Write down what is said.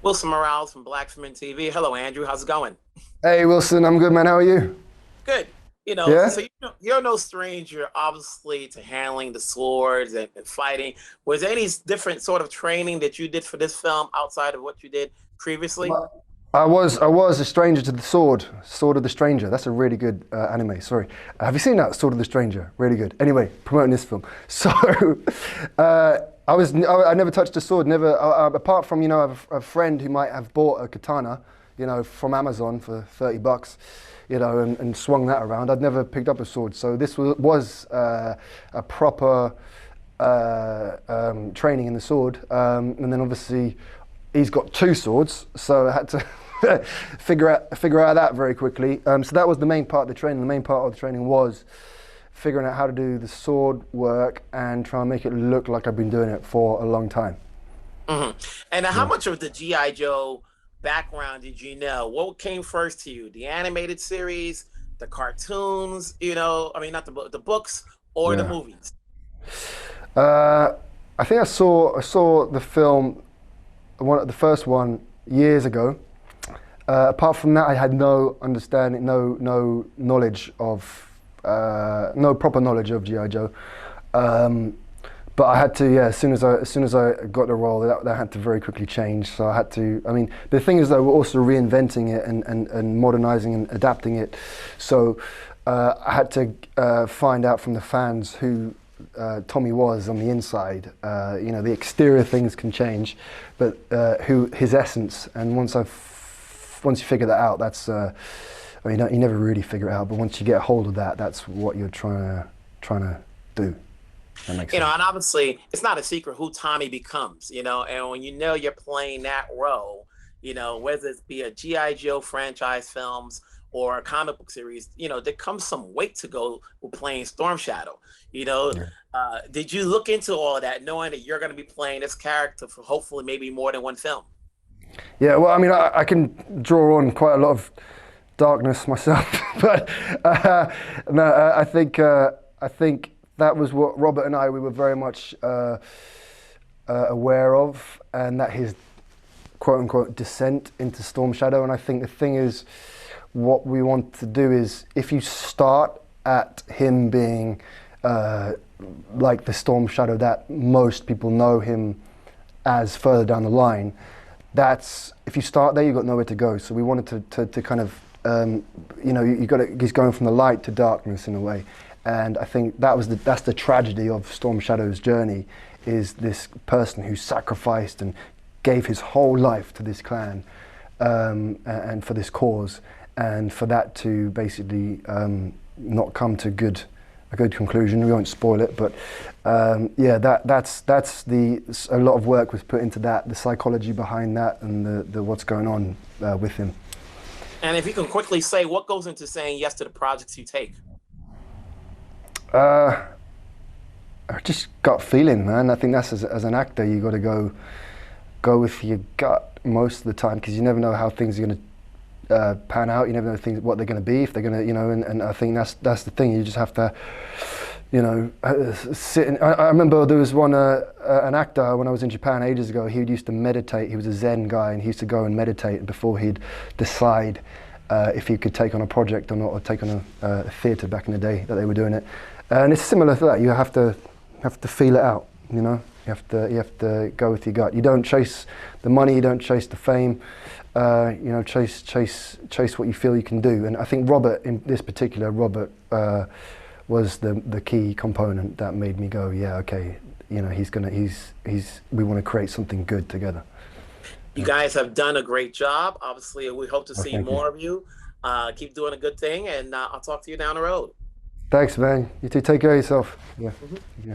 Wilson Morales from Blacksman TV. Hello, Andrew. How's it going? Hey Wilson, I'm good, man. How are you? Good. Yeah. So you're no stranger, obviously, to handling the swords and fighting. Was there any different sort of training that you did for this film outside of what you did previously? I was a stranger to the sword, Sword of the Stranger. That's a really good anime. Sorry, have you seen that Sword of the Stranger? Really good. Anyway, promoting this film. So, I never touched a sword. Never, apart from a friend who might have bought a katana, from Amazon for $30, and swung that around. I'd never picked up a sword. So this was a proper training in the sword, and then obviously he's got two swords, so I had to figure out that very quickly. So that was the main part of the training. The main part of the training was figuring out how to do the sword work and try and make it look like I've been doing it for a long time. hmm And how much of the GI Joe background did you know? What came first to you? The animated series, the cartoons? I mean, not the books or the Yeah. movies. Uh, I think I saw the film, the first one years ago. Apart from that, I had no understanding, no knowledge of, no proper knowledge of GI Joe. But I had to, yeah. As soon as I got the role, that had to very quickly change. So I had to. I mean, the thing is, though, we're also reinventing it and modernizing and adapting it. So I had to find out from the fans who Tommy was on the inside. The exterior things can change, but who his essence. And once you figure that out, that's. You never really figure it out, but once you get a hold of that, that's what you're trying to do. That makes sense. And obviously it's not a secret who Tommy becomes, and when you're playing that role, whether it be a GI Joe franchise films or a comic book series, there comes some weight to go with playing Storm Shadow. Yeah. Did you look into all of that, knowing that you're going to be playing this character for hopefully maybe more than one film? Yeah, well, I mean, I can draw on quite a lot of darkness myself, but no, I think that was what Robert and we were very much aware of, and that his quote unquote descent into Storm Shadow. And I think the thing is, what we want to do is, if you start at him being like the Storm Shadow that most people know him as further down the line, that's, if you start there, you've got nowhere to go. So we wanted to kind of, he's going from the light to darkness in a way. And I think that's the tragedy of Storm Shadow's journey, is this person who sacrificed and gave his whole life to this clan and for this cause, and for that to basically not come to a good conclusion. We won't spoil it, but that's a lot of work was put into that, the psychology behind that, and the what's going on with him. And if you can quickly say what goes into saying yes to the projects you take. I just gut feeling, man. I think that's as an actor, you got to go with your gut most of the time, because you never know how things are going to pan out. You never know what they're going to be, if they're going to, and I think that's the thing. You just have to, sit. I remember there was an actor when I was in Japan ages ago. He used to meditate. He was a Zen guy, and he used to go and meditate before he'd decide if he could take on a project or not, or take on a theatre back in the day that they were doing it. And it's similar to that. You have to feel it out. You have to go with your gut. You don't chase the money. You don't chase the fame. Chase what you feel you can do. And I think Robert, in this particular, was the key component that made me go, yeah, okay. We want to create something good together. You guys have done a great job. Obviously, we hope to see Thank more you. of you. Keep doing a good thing, and I'll talk to you down the road. Thanks, man. You too. Take care of yourself. Yeah. Yeah.